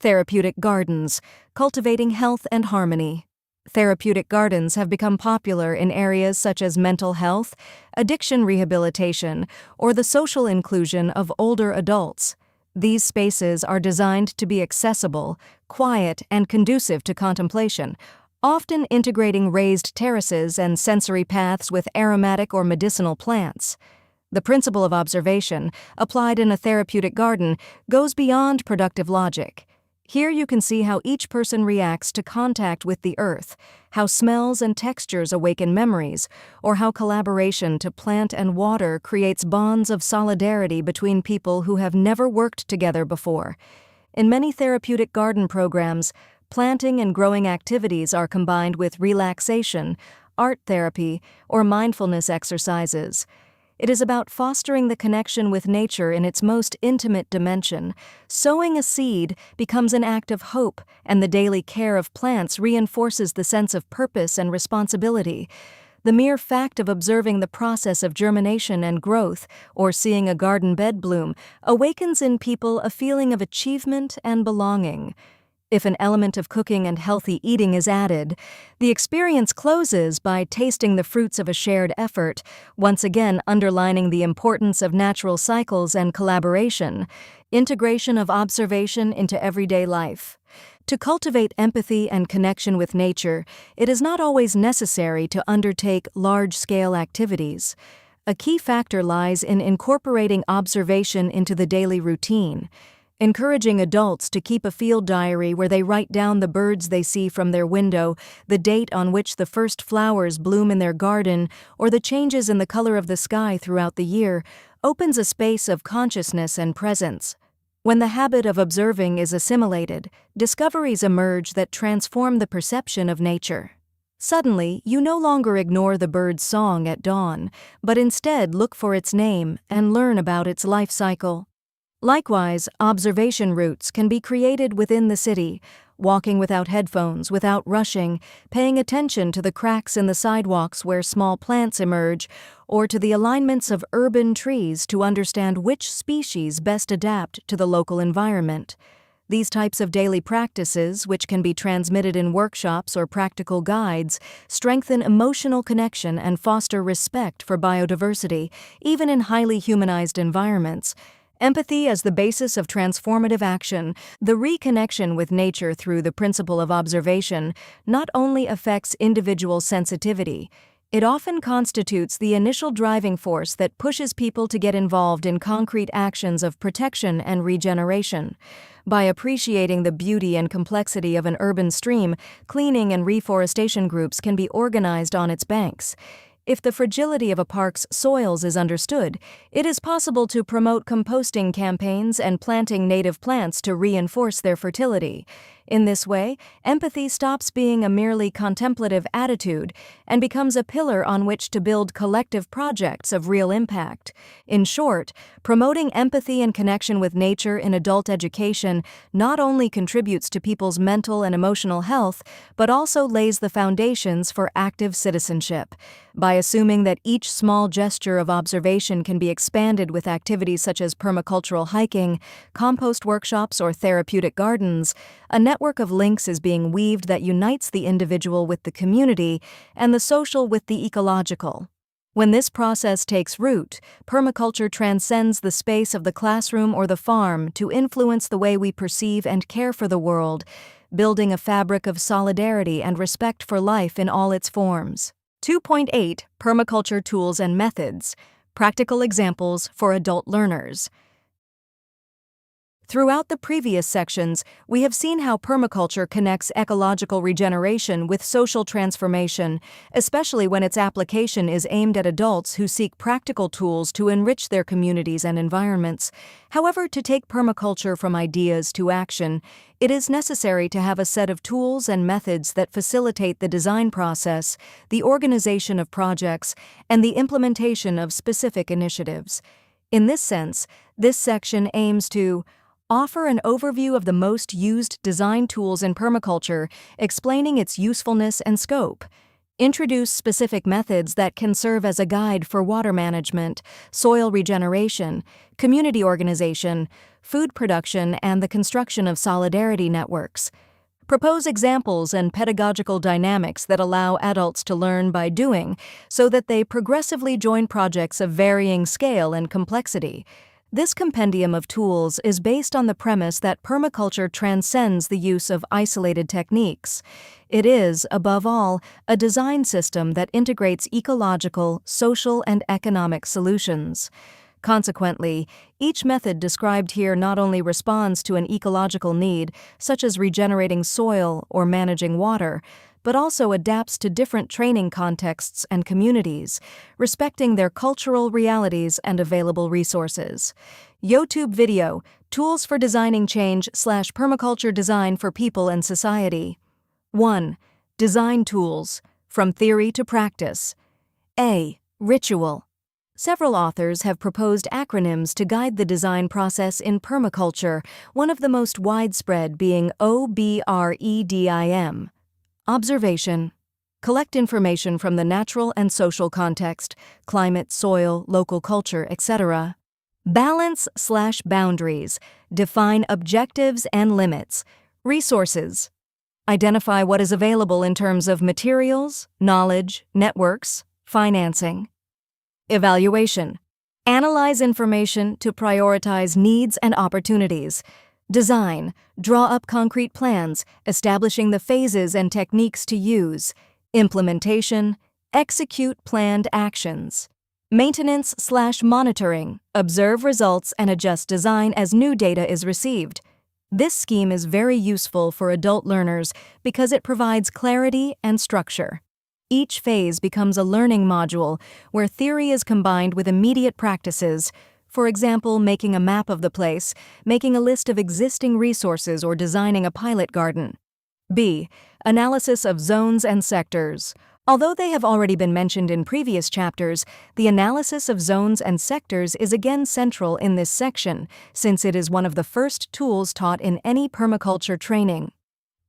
Therapeutic gardens, cultivating health and harmony. Therapeutic gardens have become popular in areas such as mental health, addiction rehabilitation, or the social inclusion of older adults. These spaces are designed to be accessible, quiet, and conducive to contemplation, often integrating raised terraces and sensory paths with aromatic or medicinal plants. The principle of observation, applied in a therapeutic garden, goes beyond productive logic. Here you can see how each person reacts to contact with the earth, how smells and textures awaken memories, or how collaboration to plant and water creates bonds of solidarity between people who have never worked together before. In many therapeutic garden programs, planting and growing activities are combined with relaxation, art therapy, or mindfulness exercises. It is about fostering the connection with nature in its most intimate dimension. Sowing a seed becomes an act of hope, and the daily care of plants reinforces the sense of purpose and responsibility. The mere fact of observing the process of germination and growth, or seeing a garden bed bloom, awakens in people a feeling of achievement and belonging. If an element of cooking and healthy eating is added, the experience closes by tasting the fruits of a shared effort, once again underlining the importance of natural cycles and collaboration, integration of observation into everyday life. To cultivate empathy and connection with nature, it is not always necessary to undertake large-scale activities. A key factor lies in incorporating observation into the daily routine. Encouraging adults to keep a field diary where they write down the birds they see from their window, the date on which the first flowers bloom in their garden, or the changes in the color of the sky throughout the year, opens a space of consciousness and presence. When the habit of observing is assimilated, discoveries emerge that transform the perception of nature. Suddenly, you no longer ignore the bird's song at dawn, but instead look for its name and learn about its life cycle. Likewise, observation routes can be created within the city, walking without headphones, without rushing, paying attention to the cracks in the sidewalks where small plants emerge, or to the alignments of urban trees to understand which species best adapt to the local environment. These types of daily practices, which can be transmitted in workshops or practical guides, strengthen emotional connection and foster respect for biodiversity, even in highly humanized environments. Empathy as the basis of transformative action, the reconnection with nature through the principle of observation not only affects individual sensitivity, it often constitutes the initial driving force that pushes people to get involved in concrete actions of protection and regeneration. By appreciating the beauty and complexity of an urban stream, cleaning and reforestation groups can be organized on its banks. If the fragility of a park's soils is understood, it is possible to promote composting campaigns and planting native plants to reinforce their fertility. In this way, empathy stops being a merely contemplative attitude and becomes a pillar on which to build collective projects of real impact. In short, promoting empathy and connection with nature in adult education not only contributes to people's mental and emotional health, but also lays the foundations for active citizenship. By assuming that each small gesture of observation can be expanded with activities such as permacultural hiking, compost workshops, or therapeutic gardens, a network of links is being weaved that unites the individual with the community and the social with the ecological. When this process takes root, permaculture transcends the space of the classroom or the farm to influence the way we perceive and care for the world, building a fabric of solidarity and respect for life in all its forms. 2.8 Permaculture Tools and Methods. Practical examples for adult learners. Throughout the previous sections, we have seen how permaculture connects ecological regeneration with social transformation, especially when its application is aimed at adults who seek practical tools to enrich their communities and environments. However, to take permaculture from ideas to action, it is necessary to have a set of tools and methods that facilitate the design process, the organization of projects, and the implementation of specific initiatives. In this sense, this section aims to offer an overview of the most used design tools in permaculture, explaining its usefulness and scope, Introduce specific methods that can serve as a guide for water management, soil regeneration, community organization, food production, and the construction of solidarity networks. Propose examples and pedagogical dynamics that allow adults to learn by doing so that they progressively join projects of varying scale and complexity. This compendium of tools is based on the premise that permaculture transcends the use of isolated techniques. It is, above all, a design system that integrates ecological, social, and economic solutions. Consequently, each method described here not only responds to an ecological need, such as regenerating soil or managing water, but also adapts to different training contexts and communities, respecting their cultural realities and available resources. YouTube video, Tools for Designing Change/Permaculture Design for People and Society. 1. Design Tools, From Theory to Practice. A. Ritual. Several authors have proposed acronyms to guide the design process in permaculture, one of the most widespread being OBREDIM. Observation. Collect information from the natural and social context, climate, soil, local culture, etc. Balance/boundaries. Define objectives and limits. Resources. Identify what is available in terms of materials, knowledge, networks, financing. Evaluation. Analyze information to prioritize needs and opportunities. Design. Draw up concrete plans, establishing the phases and techniques to use. Implementation. Execute planned actions. Maintenance/monitoring. Observe results and adjust design as new data is received. This scheme is very useful for adult learners because it provides clarity and structure. Each phase becomes a learning module where theory is combined with immediate practices, for example, making a map of the place, making a list of existing resources, or designing a pilot garden. B. Analysis of zones and sectors. Although they have already been mentioned in previous chapters, the analysis of zones and sectors is again central in this section, since it is one of the first tools taught in any permaculture training.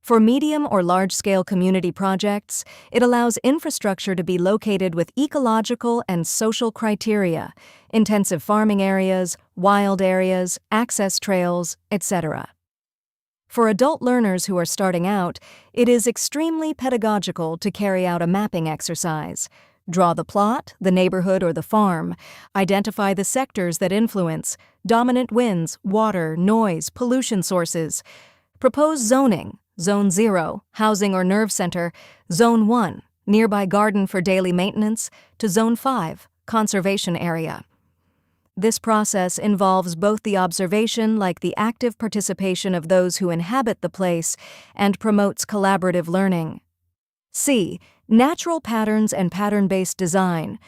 For medium or large-scale community projects, it allows infrastructure to be located with ecological and social criteria, intensive farming areas, wild areas, access trails, etc. For adult learners who are starting out, it is extremely pedagogical to carry out a mapping exercise. Draw the plot, the neighborhood, or the farm. Identify the sectors that influence, dominant winds, water, noise, pollution sources. Propose zoning. Zone 0, housing or nerve center. Zone 1, nearby garden for daily maintenance, to Zone 5, conservation area. This process involves both the observation, like the active participation of those who inhabit the place, and promotes collaborative learning. C. Natural patterns and pattern-based design.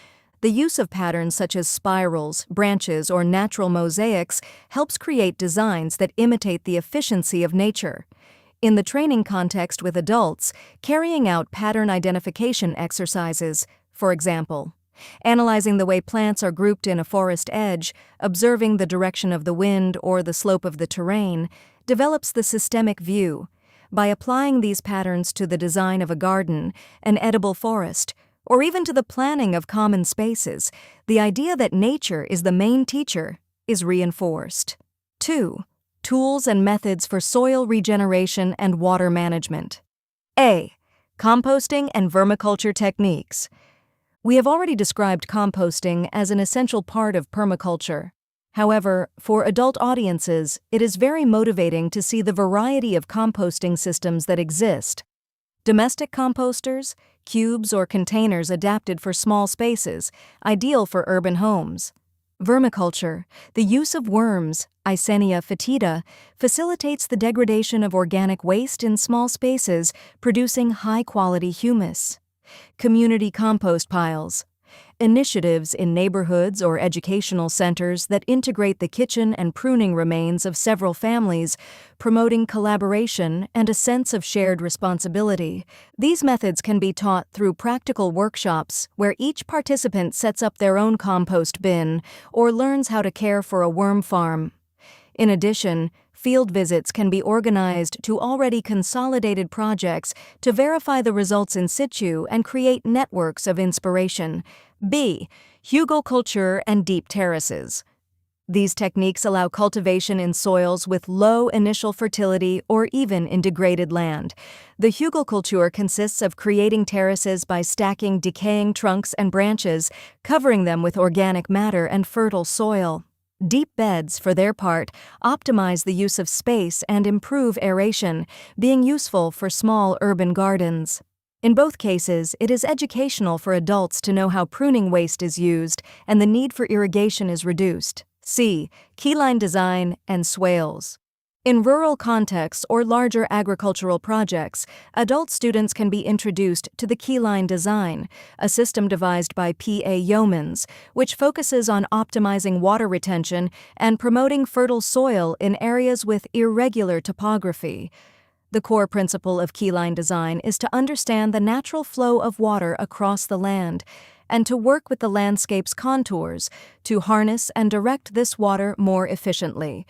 The use of patterns such as spirals, branches, or natural mosaics helps create designs that imitate the efficiency of nature. In the training context with adults, carrying out pattern identification exercises, for example, analyzing the way plants are grouped in a forest edge, observing the direction of the wind or the slope of the terrain, develops the systemic view. By applying these patterns to the design of a garden, an edible forest, or even to the planning of common spaces, the idea that nature is the main teacher is reinforced. 2. Tools and methods for soil regeneration and water management. A. Composting and vermiculture techniques. We have already described composting as an essential part of permaculture. However, for adult audiences, it is very motivating to see the variety of composting systems that exist. Domestic composters, cubes or containers adapted for small spaces, ideal for urban homes. Vermiculture, the use of worms, Eisenia fetida, facilitates the degradation of organic waste in small spaces, producing high-quality humus. Community compost piles, initiatives in neighborhoods or educational centers that integrate the kitchen and pruning remains of several families, promoting collaboration and a sense of shared responsibility. These methods can be taught through practical workshops where each participant sets up their own compost bin or learns how to care for a worm farm. In addition, Field visits can be organized to already consolidated projects to verify the results in situ and create networks of inspiration. B. Hugelkultur and deep terraces. These techniques allow cultivation in soils with low initial fertility or even in degraded land. The hugelkultur consists of creating terraces by stacking decaying trunks and branches, covering them with organic matter and fertile soil. Deep beds, for their part, optimize the use of space and improve aeration, being useful for small urban gardens. In both cases, it is educational for adults to know how pruning waste is used and the need for irrigation is reduced. C. Keyline design and swales. In rural contexts or larger agricultural projects, adult students can be introduced to the keyline design, a system devised by P.A. Yeomans, which focuses on optimizing water retention and promoting fertile soil in areas with irregular topography. The core principle of keyline design is to understand the natural flow of water across the land and to work with the landscape's contours to harness and direct this water more efficiently.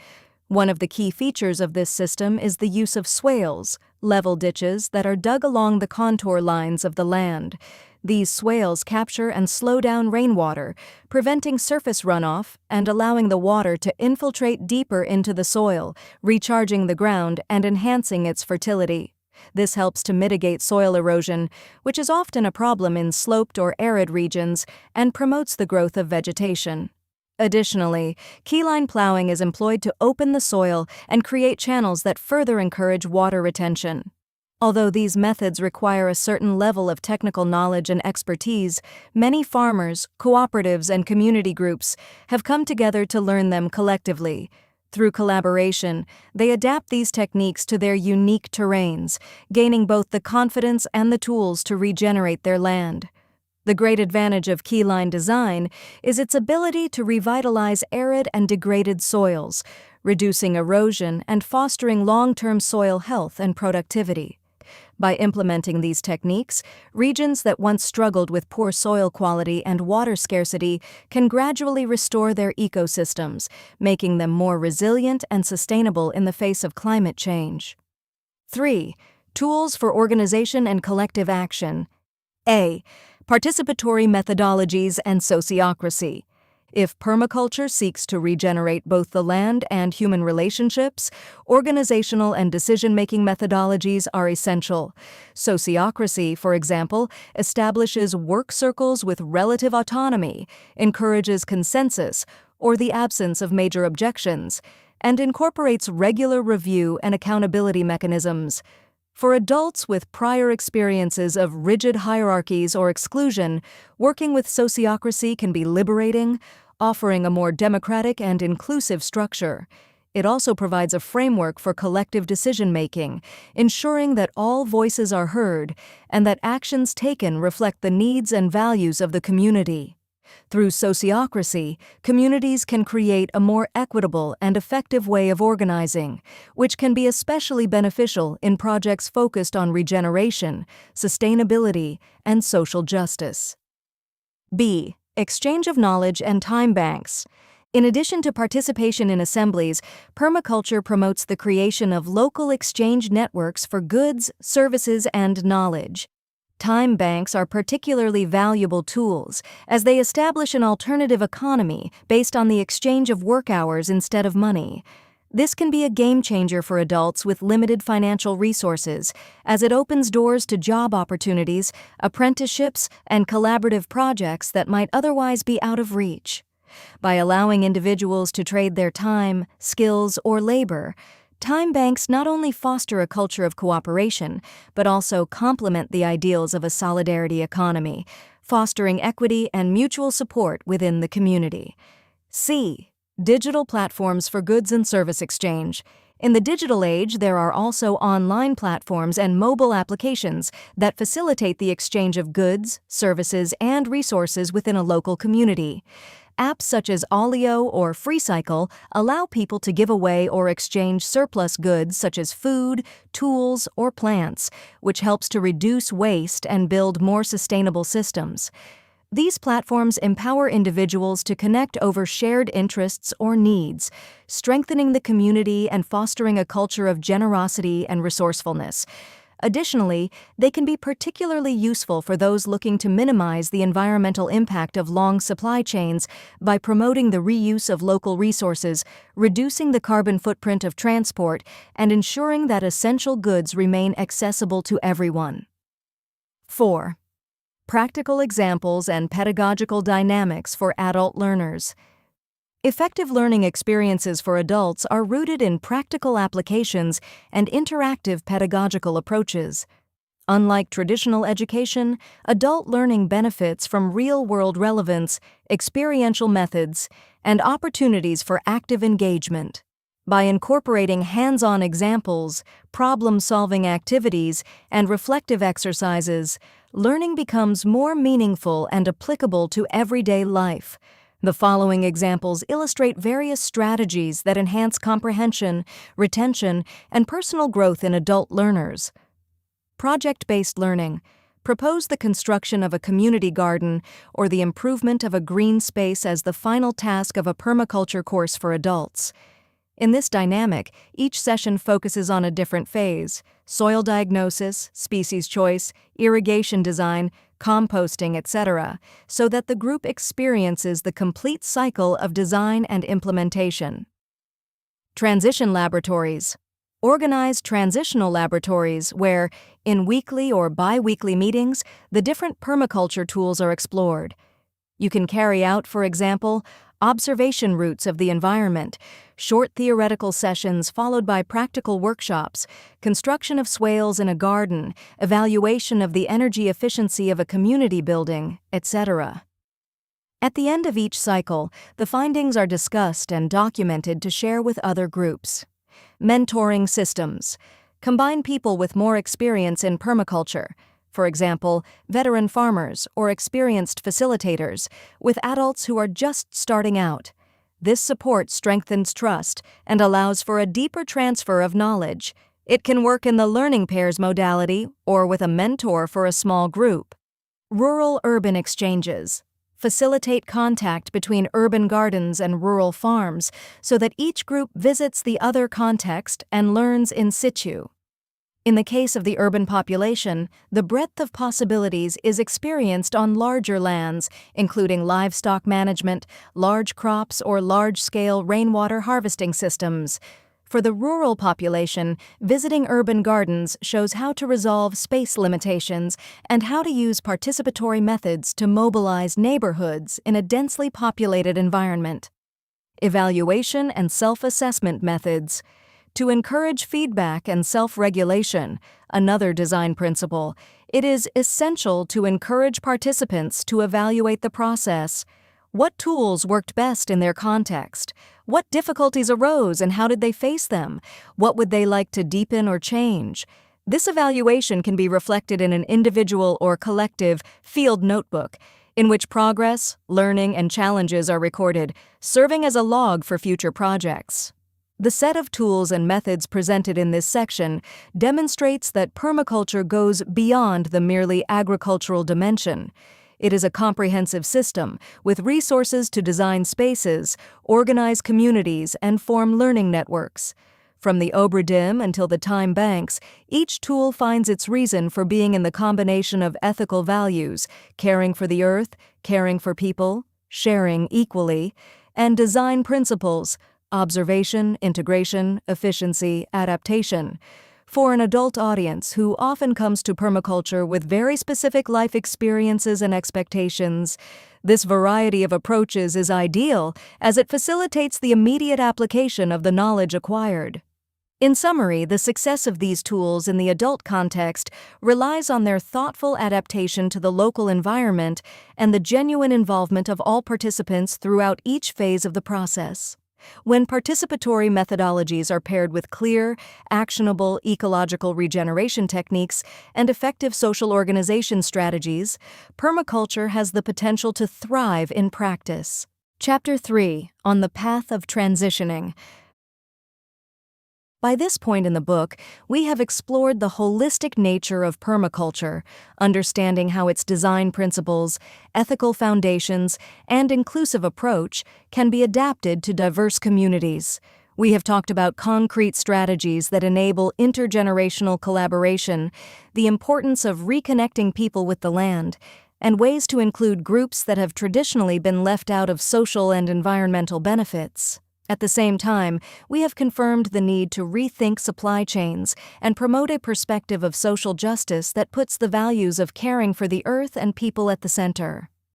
One of the key features of this system is the use of swales, level ditches that are dug along the contour lines of the land. These swales capture and slow down rainwater, preventing surface runoff and allowing the water to infiltrate deeper into the soil, recharging the ground and enhancing its fertility. This helps to mitigate soil erosion, which is often a problem in sloped or arid regions, and promotes the growth of vegetation. Additionally, keyline plowing is employed to open the soil and create channels that further encourage water retention. Although these methods require a certain level of technical knowledge and expertise, many farmers, cooperatives, and community groups have come together to learn them collectively. Through collaboration, they adapt these techniques to their unique terrains, gaining both the confidence and the tools to regenerate their land. The great advantage of keyline design is its ability to revitalize arid and degraded soils, reducing erosion and fostering long-term soil health and productivity. By implementing these techniques, regions that once struggled with poor soil quality and water scarcity can gradually restore their ecosystems, making them more resilient and sustainable in the face of climate change. 3. Tools for organization and collective action. A. Participatory methodologies and sociocracy. If permaculture seeks to regenerate both the land and human relationships, organizational and decision-making methodologies are essential. Sociocracy, for example, establishes work circles with relative autonomy, encourages consensus, or the absence of major objections, and incorporates regular review and accountability mechanisms. For adults with prior experiences of rigid hierarchies or exclusion, working with sociocracy can be liberating, offering a more democratic and inclusive structure. It also provides a framework for collective decision-making, ensuring that all voices are heard and that actions taken reflect the needs and values of the community. Through sociocracy, communities can create a more equitable and effective way of organizing, which can be especially beneficial in projects focused on regeneration, sustainability, and social justice. B. Exchange of knowledge and time banks. In addition to participation in assemblies, permaculture promotes the creation of local exchange networks for goods, services, and knowledge. Time banks are particularly valuable tools, as they establish an alternative economy based on the exchange of work hours instead of money. This can be a game changer for adults with limited financial resources, as it opens doors to job opportunities, apprenticeships, and collaborative projects that might otherwise be out of reach. By allowing individuals to trade their time, skills, or labor, time banks not only foster a culture of cooperation, but also complement the ideals of a solidarity economy, fostering equity and mutual support within the community. C. Digital platforms for goods and service exchange. In the digital age, there are also online platforms and mobile applications that facilitate the exchange of goods, services, and resources within a local community. Apps such as Olio or FreeCycle allow people to give away or exchange surplus goods such as food, tools, or plants, which helps to reduce waste and build more sustainable systems. These platforms empower individuals to connect over shared interests or needs, strengthening the community and fostering a culture of generosity and resourcefulness. Additionally, they can be particularly useful for those looking to minimize the environmental impact of long supply chains by promoting the reuse of local resources, reducing the carbon footprint of transport, and ensuring that essential goods remain accessible to everyone. 4. Practical examples and pedagogical dynamics for adult learners. Effective learning experiences for adults are rooted in practical applications and interactive pedagogical approaches. Unlike traditional education, adult learning benefits from real-world relevance, experiential methods, and opportunities for active engagement. By incorporating hands-on examples, problem-solving activities, and reflective exercises, learning becomes more meaningful and applicable to everyday life. The following examples illustrate various strategies that enhance comprehension, retention, and personal growth in adult learners. Project-based learning. Propose the construction of a community garden or the improvement of a green space as the final task of a permaculture course for adults. In this dynamic, each session focuses on a different phase: soil diagnosis, species choice, irrigation design, composting, etc., so that the group experiences the complete cycle of design and implementation. Transition laboratories. Organize transitional laboratories where, in weekly or bi-weekly meetings, the different permaculture tools are explored. You can carry out, for example, observation routes of the environment, short theoretical sessions followed by practical workshops, construction of swales in a garden, evaluation of the energy efficiency of a community building, etc. At the end of each cycle, the findings are discussed and documented to share with other groups. Mentoring systems. Combine people with more experience in permaculture, for example, veteran farmers or experienced facilitators, with adults who are just starting out. This support strengthens trust and allows for a deeper transfer of knowledge. It can work in the learning pairs modality or with a mentor for a small group. Rural-urban exchanges. Facilitate contact between urban gardens and rural farms so that each group visits the other context and learns in situ. In the case of the urban population, the breadth of possibilities is experienced on larger lands, including livestock management, large crops, or large-scale rainwater harvesting systems. For the rural population, visiting urban gardens shows how to resolve space limitations and how to use participatory methods to mobilize neighborhoods in a densely populated environment. Evaluation and self-assessment methods. To encourage feedback and self-regulation, another design principle, it is essential to encourage participants to evaluate the process. What tools worked best in their context? What difficulties arose and how did they face them? What would they like to deepen or change? This evaluation can be reflected in an individual or collective field notebook, in which progress, learning, and challenges are recorded, serving as a log for future projects. The set of tools and methods presented in this section demonstrates that permaculture goes beyond the merely agricultural dimension. It is a comprehensive system with resources to design spaces, organize communities, and form learning networks. From the Obradim until the time banks, each tool finds its reason for being in the combination of ethical values, caring for the earth, caring for people, sharing equally, and design principles, observation, integration, efficiency, adaptation. For an adult audience who often comes to permaculture with very specific life experiences and expectations, this variety of approaches is ideal as it facilitates the immediate application of the knowledge acquired. In summary, the success of these tools in the adult context relies on their thoughtful adaptation to the local environment and the genuine involvement of all participants throughout each phase of the process. When participatory methodologies are paired with clear, actionable ecological regeneration techniques and effective social organization strategies, permaculture has the potential to thrive in practice. Chapter 3: On the Path of Transitioning. By this point in the book, we have explored the holistic nature of permaculture, understanding how its design principles, ethical foundations, and inclusive approach can be adapted to diverse communities. We have talked about concrete strategies that enable intergenerational collaboration, the importance of reconnecting people with the land, and ways to include groups that have traditionally been left out of social and environmental benefits. At the same time, we have confirmed the need to rethink supply chains and promote a perspective of social justice that puts the values of caring for the earth and people at the center.